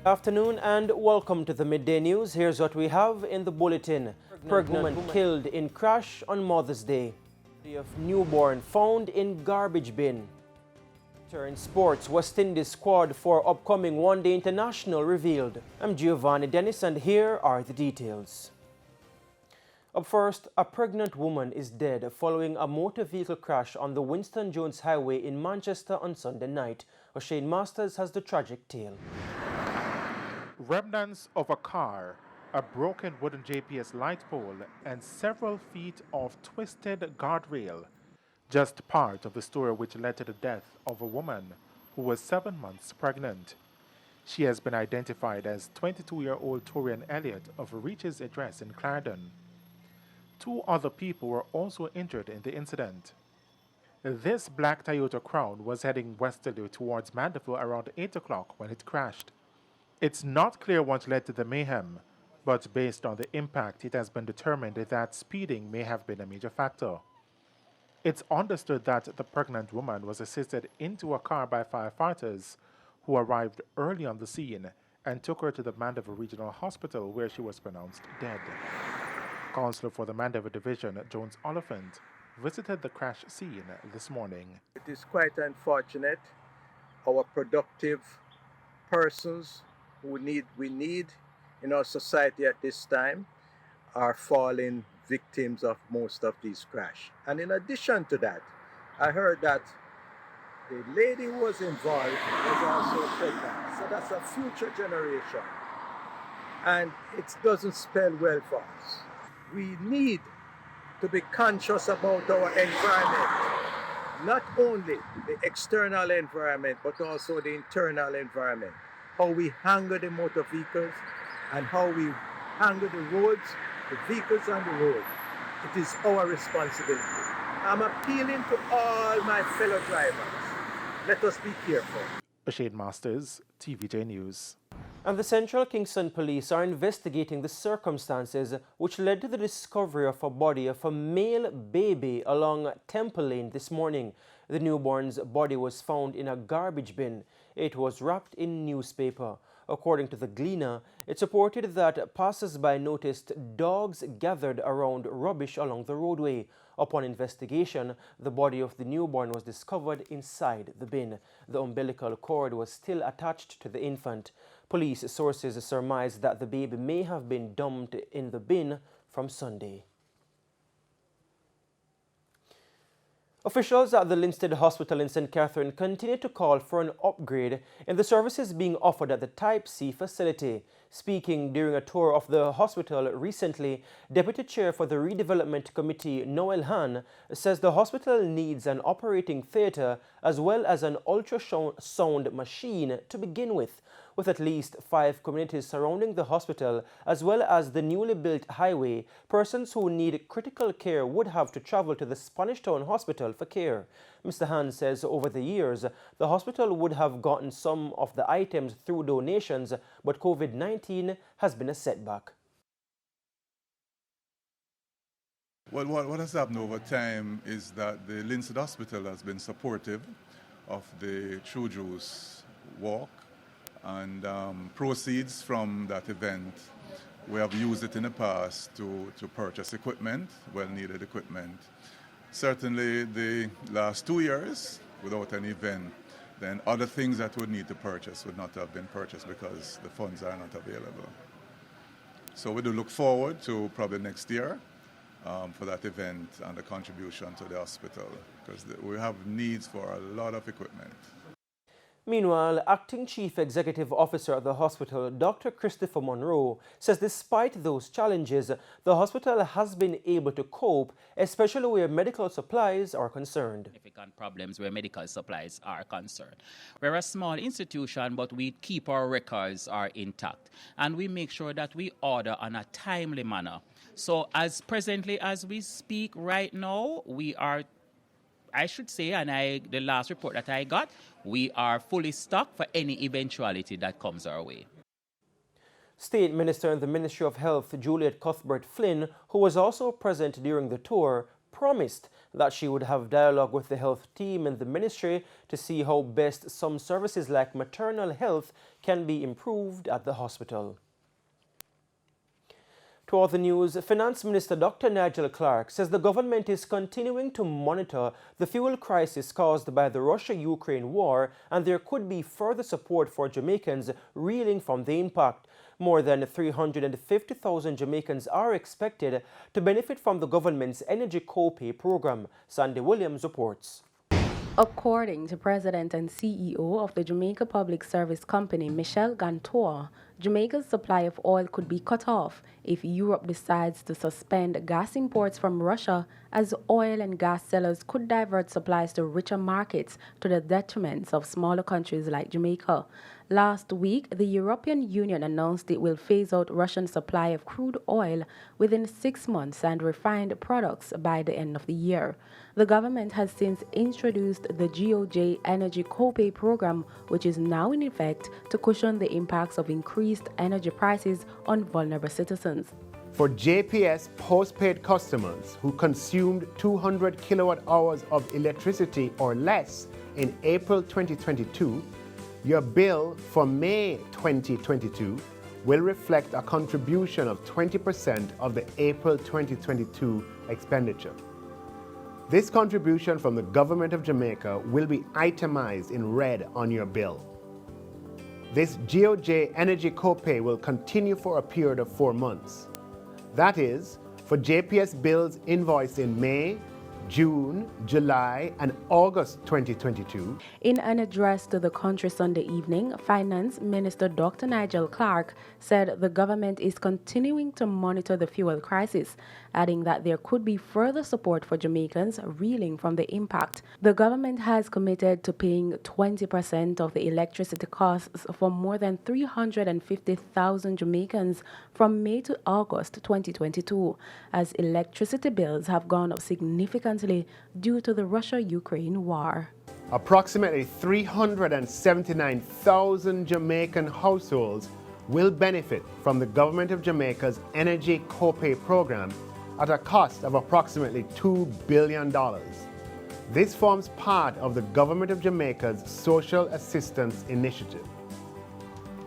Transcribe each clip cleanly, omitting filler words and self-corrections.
Afternoon and welcome to the Midday News. Here's what we have in the bulletin. Pregnant woman killed in crash on Mother's Day. Body of newborn found in garbage bin. In sports, West Indies squad for upcoming one-day international revealed. I'm Giovanni Dennis and here are the details. Up first, a pregnant woman is dead following a motor vehicle crash on the Winston Jones Highway in Manchester on Sunday night. O'Shane Masters has the tragic tale. Remnants of a car, a broken wooden JPS light pole, and several feet of twisted guardrail. Just part of the story which led to the death of a woman who was 7 months pregnant. She has been identified as 22-year-old Torian Elliott of Reach's address in Clarendon. 2 other people were also injured in the incident. This black Toyota Crown was heading westerly towards Mandeville around 8 o'clock when it crashed. It's not clear what led to the mayhem, but based on the impact, it has been determined that speeding may have been a major factor. It's understood that the pregnant woman was assisted into a car by firefighters who arrived early on the scene and took her to the Mandeville Regional Hospital where she was pronounced dead. Councillor for the Mandeville Division, Jones Oliphant, visited the crash scene this morning. It is quite unfortunate. Our productive persons we need in our society at this time are falling victims of most of these crashes. And in addition to that, I heard that the lady who was involved was also pregnant. So that's a future generation. And it doesn't spell well for us. We need to be conscious about our environment. Not only the external environment, but also the internal environment. How we handle the motor vehicles and how we handle the roads, the vehicles on the road. It is our responsibility. I'm appealing to all my fellow drivers. Let us be careful. O'Shane Masters, TVJ News. And the Central Kingston Police are investigating the circumstances which led to the discovery of a body of a male baby along Temple Lane this morning. The newborn's body was found in a garbage bin. It was wrapped in newspaper. According to the Gleaner, it's reported that passers-by noticed dogs gathered around rubbish along the roadway. Upon investigation, the body of the newborn was discovered inside the bin. The umbilical cord was still attached to the infant. Police sources surmise that the baby may have been dumped in the bin from Sunday. Officials at the Linstead Hospital in St. Catherine continue to call for an upgrade in the services being offered at the Type C facility. Speaking during a tour of the hospital recently, Deputy Chair for the Redevelopment Committee, Noel Han, says the hospital needs an operating theatre as well as an ultrasound machine to begin with at least 5 communities surrounding the hospital, as well as the newly built highway. Persons who need critical care would have to travel to the Spanish Town Hospital for care. Mr. Han says over the years, the hospital would have gotten some of the items through donations, but COVID-19 has been a setback. Well, what has happened over time is that the Linstead Hospital has been supportive of the True Juice walk, and proceeds from that event, we have used it in the past to purchase equipment, well-needed equipment. Certainly the last 2 years, without an event, then other things that would need to purchase would not have been purchased because the funds are not available. So we do look forward to probably next year for that event and the contribution to the hospital, because we have needs for a lot of equipment. Meanwhile, Acting Chief Executive Officer at the hospital, Dr. Christopher Monroe, says despite those challenges, the hospital has been able to cope, especially where medical supplies are concerned. Significant problems where medical supplies are concerned. We're a small institution, but we keep our records are intact, and we make sure that we order on a timely manner. So as presently as we speak right now, we are, I should say, and the last report that I got, we are fully stocked for any eventuality that comes our way. State Minister in the Ministry of Health, Juliet Cuthbert Flynn, who was also present during the tour, promised that she would have dialogue with the health team in the ministry to see how best some services like maternal health can be improved at the hospital. To other news, Finance Minister Dr. Nigel Clark says the government is continuing to monitor the fuel crisis caused by the Russia-Ukraine war, and there could be further support for Jamaicans reeling from the impact. More than 350,000 Jamaicans are expected to benefit from the government's energy co-pay program. Sandy Williams reports. According to President and CEO of the Jamaica Public Service Company, Michelle Gantour, Jamaica's supply of oil could be cut off if Europe decides to suspend gas imports from Russia, as oil and gas sellers could divert supplies to richer markets to the detriment of smaller countries like Jamaica. Last week, the European Union announced it will phase out Russian supply of crude oil within 6 months and refined products by the end of the year. The government has since introduced the TVJ Energy Co-pay program, which is now in effect to cushion the impacts of increased energy prices on vulnerable citizens. For JPS postpaid customers who consumed 200 kilowatt hours of electricity or less in April 2022, your bill for May 2022 will reflect a contribution of 20% of the April 2022 expenditure. This contribution from the Government of Jamaica will be itemized in red on your bill. This TVJ Energy Co-pay will continue for a period of 4 months. That is, for JPS bills invoiced in May, June, July, and August 2022. In an address to the country Sunday evening, Finance Minister Dr. Nigel Clark said the government is continuing to monitor the fuel crisis, adding that there could be further support for Jamaicans reeling from the impact. The government has committed to paying 20% of the electricity costs for more than 350,000 Jamaicans from May to August 2022, as electricity bills have gone up significantly due to the Russia-Ukraine war. Approximately 379,000 Jamaican households will benefit from the Government of Jamaica's Energy Co-pay program at a cost of approximately $2 billion. This forms part of the Government of Jamaica's Social Assistance Initiative.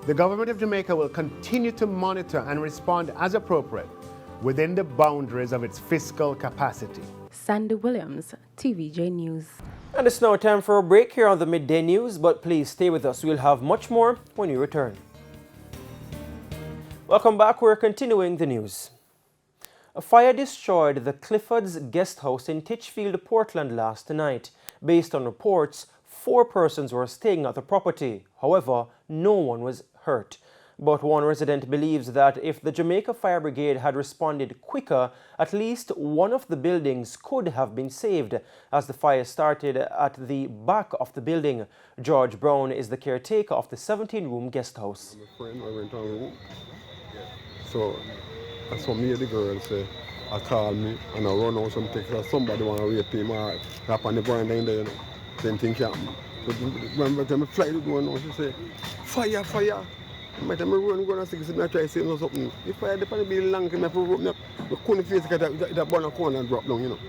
The Government of Jamaica will continue to monitor and respond as appropriate within the boundaries of its fiscal capacity. Sandy Williams, TVJ News. And it's now time for a break here on the Midday News, but please stay with us. We'll have much more when we return. Welcome back. We're continuing the news. A fire destroyed the Clifford's guest house in Titchfield, Portland last night. Based on reports, 4 persons were staying at the property. However, no one was hurt. But one resident believes that if the Jamaica Fire Brigade had responded quicker, at least one of the buildings could have been saved, as the fire started at the back of the building. George Brown is the caretaker of the 17-room guest house. My friend, I went on. So that's what me and the girl say. I call me and I run out some text that somebody want to rape him or rap on the veranda in there. Same thing happen. So when I fly the door now, she say, fire, fire. By the time I run, go and see, I try to say something. If I had the building long, I couldn't face it because that burn a corner and drop down, you know.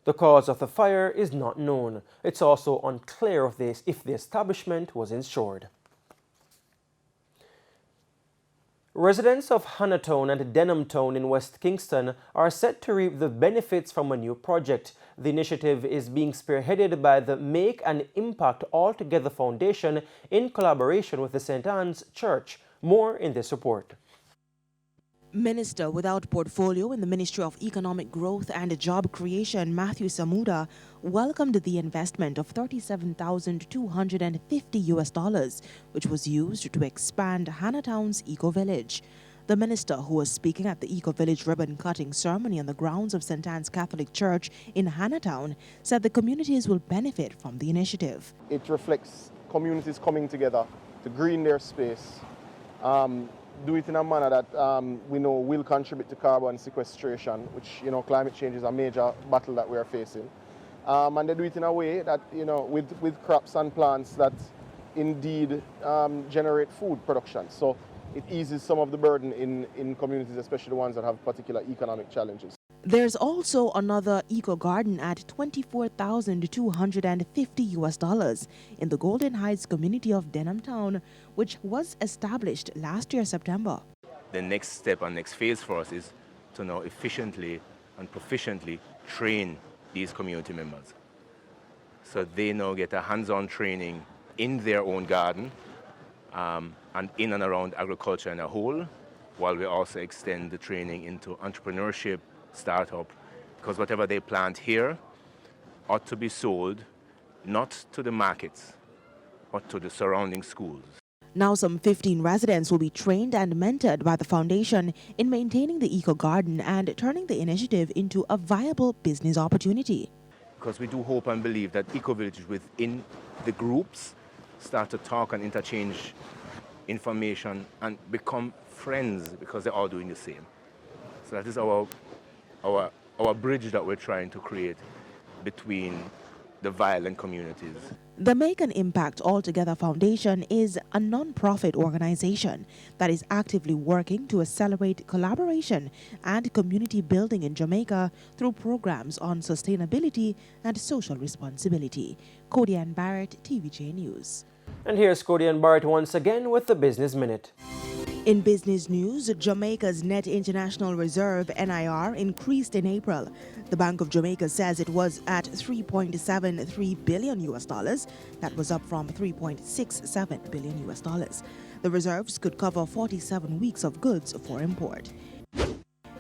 The cause of the fire is not known. It's also unclear if the establishment was insured. Residents of Hannahtown and Denhamtown in West Kingston are set to reap the benefits from a new project. The initiative is being spearheaded by the Make an Impact Altogether Foundation in collaboration with the St. Anne's Church. More in this report. Minister without portfolio in the Ministry of Economic Growth and Job Creation, Matthew Samuda, welcomed the investment of $37,250, which was used to expand Hannahtown's Eco-Village. The minister, who was speaking at the Eco-Village ribbon-cutting ceremony on the grounds of St. Anne's Catholic Church in Hannahtown, said the communities will benefit from the initiative. It reflects communities coming together to green their space, do it in a manner that we know will contribute to carbon sequestration, which, climate change is a major battle that we are facing. And they do it in a way that, with crops and plants that indeed generate food production. So it eases some of the burden in communities, especially the ones that have particular economic challenges. There's also another eco garden at $24,250 in the Golden Heights community of Denham Town, which was established last year, September. The next step and next phase for us is to now efficiently and proficiently train these community members. So they now get a hands-on training in their own garden and in and around agriculture in a whole, while we also extend the training into entrepreneurship, startup, because whatever they plant here ought to be sold not to the markets, but to the surrounding schools. Now some 15 residents will be trained and mentored by the foundation in maintaining the eco garden and turning the initiative into a viable business opportunity. Because we do hope and believe that eco-villages within the groups start to talk and interchange information and become friends because they're all doing the same. So that is our bridge that we're trying to create between the violent communities. The Make an Impact Altogether Foundation is a non-profit organization that is actively working to accelerate collaboration and community building in Jamaica through programs on sustainability and social responsibility. Cody Ann Barrett, TVJ News. And here's Cody Ann Barrett once again with the Business Minute. In business news, Jamaica's net international reserve, NIR, increased in April. The Bank of Jamaica says it was at $3.73 billion. That was up from $3.67 billion. The reserves could cover 47 weeks of goods for import.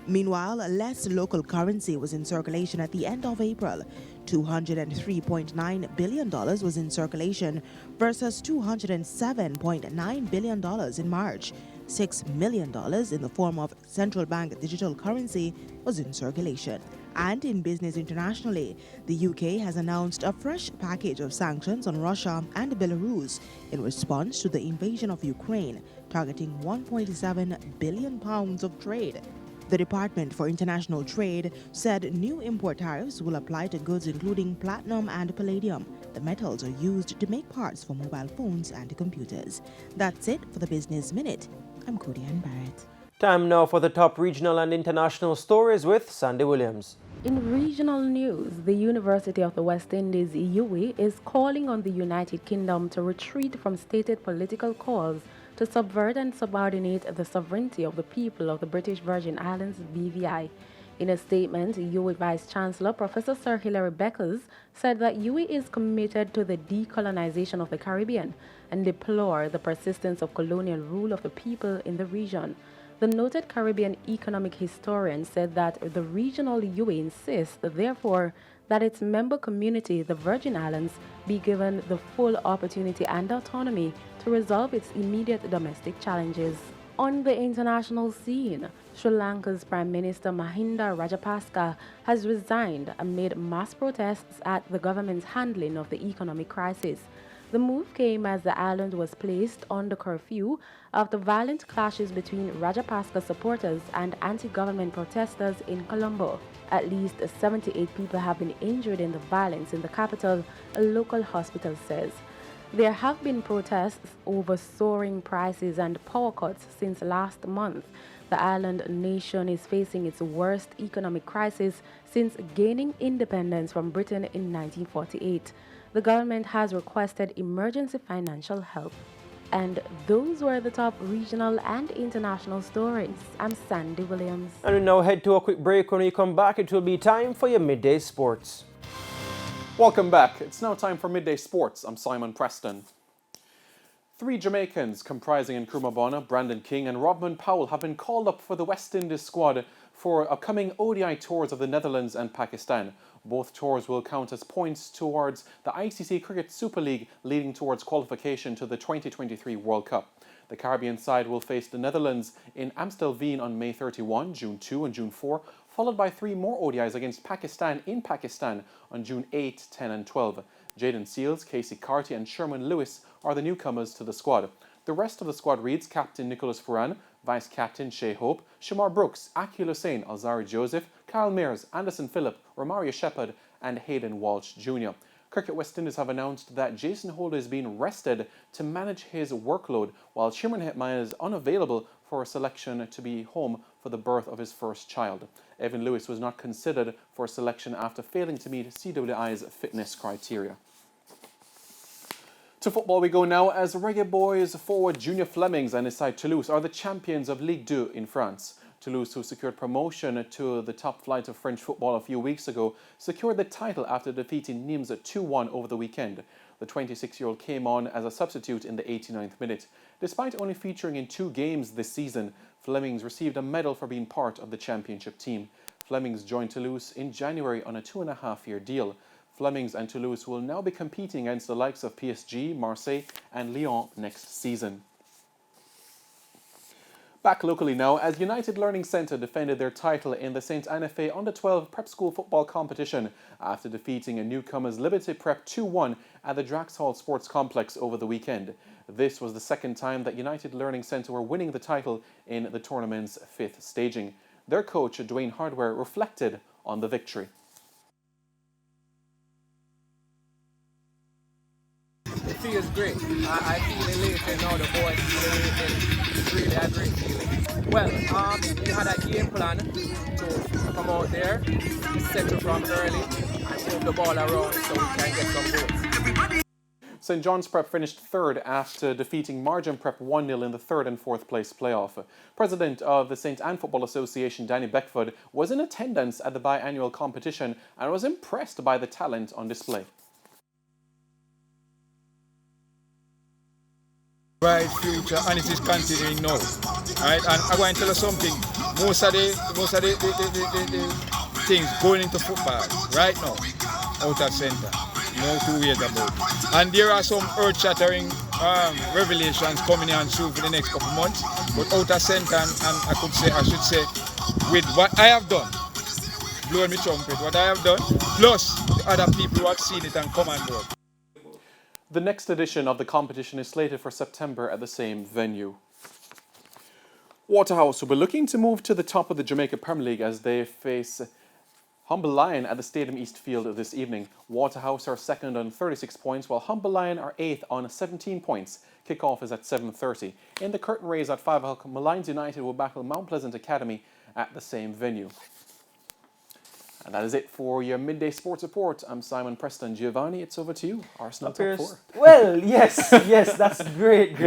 Meanwhile, less local currency was in circulation at the end of April. $203.9 billion was in circulation versus $207.9 billion in March. $6 million in the form of central bank digital currency was in circulation. And in business internationally, the UK has announced a fresh package of sanctions on Russia and Belarus in response to the invasion of Ukraine, targeting £1.7 billion of trade. The Department for International Trade said new import tariffs will apply to goods including platinum and palladium. The metals are used to make parts for mobile phones and computers. That's it for the Business Minute. I'm Cody Ann Barrett. Time now for the top regional and international stories with Sandy Williams. In regional news, the University of the West Indies, UWI, is calling on the United Kingdom to retreat from stated political calls to subvert and subordinate the sovereignty of the people of the British Virgin Islands, BVI. In a statement, UWI Vice-Chancellor Professor Sir Hilary Beckles said that UWI is committed to the decolonization of the Caribbean and deplore the persistence of colonial rule of the people in the region. The noted Caribbean economic historian said that the regional UWI insists, therefore, that its member community, the Virgin Islands, be given the full opportunity and autonomy to resolve its immediate domestic challenges. On the international scene, Sri Lanka's Prime Minister Mahinda Rajapaksa has resigned amid mass protests at the government's handling of the economic crisis. The move came as the island was placed under curfew after violent clashes between Rajapaksa supporters and anti-government protesters in Colombo. At least 78 people have been injured in the violence in the capital, a local hospital says. There have been protests over soaring prices and power cuts since last month. The island nation is facing its worst economic crisis since gaining independence from Britain in 1948. The government has requested emergency financial help. And those were the top regional and international stories. I'm Sandy Williams. And we now head to a quick break. When we come back, it will be time for your midday sports. Welcome back. It's now time for Midday Sports. I'm Simon Preston. 3 Jamaicans comprising Nkrumah Bonner, Brandon King and Robman Powell have been called up for the West Indies squad for upcoming ODI tours of the Netherlands and Pakistan. Both tours will count as points towards the ICC Cricket Super League, leading towards qualification to the 2023 World Cup. The Caribbean side will face the Netherlands in Amstelveen on May 31, June 2 and June 4, followed by 3 more ODIs against Pakistan in Pakistan on June 8, 10 and 12. Jaden Seals, Casey Carty and Sherman Lewis are the newcomers to the squad. The rest of the squad reads Captain Nicholas Furan, Vice-Captain Shea Hope, Shamar Brooks, Akil Hussain, Alzari Joseph, Kyle Mears, Anderson Phillip, Romario Shepard and Hayden Walsh Jr. Cricket West Indies have announced that Jason Holder is being rested to manage his workload, while Shimron Hetmaya is unavailable for selection to be home for the birth of his first child. Evan Lewis was not considered for selection after failing to meet CWI's fitness criteria. To football we go now, as Reggae Boys forward Junior Flemings and his side Toulouse are the champions of Ligue 2 in France. Toulouse, who secured promotion to the top flight of French football a few weeks ago, secured the title after defeating Nimes 2-1 over the weekend. The 26-year-old came on as a substitute in the 89th minute. Despite only featuring in 2 games this season, Flemings received a medal for being part of the championship team. Flemings joined Toulouse in January on a 2.5-year deal. Flemings and Toulouse will now be competing against the likes of PSG, Marseille and Lyon next season. Back locally now, as United Learning Centre defended their title in the St. Anne Fay Under-12 Prep School football competition after defeating a newcomers Liberty Prep 2-1 at the Dancehall Sports Complex over the weekend. This was the second time that United Learning Centre were winning the title in the tournament's 5th staging. Their coach, Dwayne Hardware, reflected on the victory. It feels great. I feel elated now. The boys feel elated. It's really a great feeling. Well, we had a game plan to come out there, settle from early, and move the ball around so we can get some goals. St. John's Prep finished third after defeating Margin Prep 1-0 in the 3rd and 4th place playoff. President of the St. Anne Football Association, Danny Beckford, was in attendance at the biannual competition and was impressed by the talent on display. Bright future, and it is continuing now. Right, and I'm going to tell you something. Most of the things going into football right now, out of centre, 2 years ago. And there are some earth-shattering revelations coming on soon for the next couple of months. But out of centre, and I should say, with what I have done, blowing me trumpet, what I have done, plus the other people who have seen it and come on board. The next edition of the competition is slated for September at the same venue. Waterhouse will be looking to move to the top of the Jamaica Premier League as they face Humble Lion at the Stadium East Field this evening. Waterhouse are second on 36 points, while Humble Lion are 8th on 17 points. Kickoff is at 7:30. In the curtain raise at 5 o'clock, Malines United will battle Mount Pleasant Academy at the same venue. And that is it for your Midday Sports Report. I'm Simon Preston. Giovanni, it's over to you. Arsenal top 4. Well, yes, that's great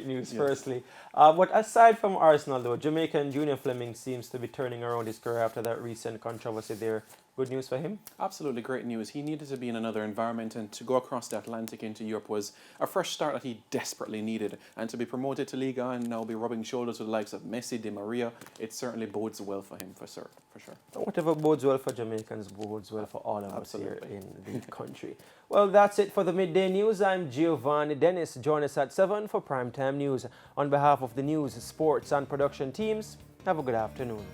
news, firstly. But aside from Arsenal, though, Jamaican Junior Fleming seems to be turning around his career after that recent controversy there. Good news for him? Absolutely great news. He needed to be in another environment, and to go across the Atlantic into Europe was a fresh start that he desperately needed. And to be promoted to Liga and now be rubbing shoulders with the likes of Messi, Di Maria, it certainly bodes well for him, for sure. Whatever bodes well for Jamaicans bodes well for all of us here in the country. Well, that's it for the Midday News. I'm Giovanni Dennis. Join us at 7 for Primetime News. On behalf of the news, sports and production teams, have a good afternoon.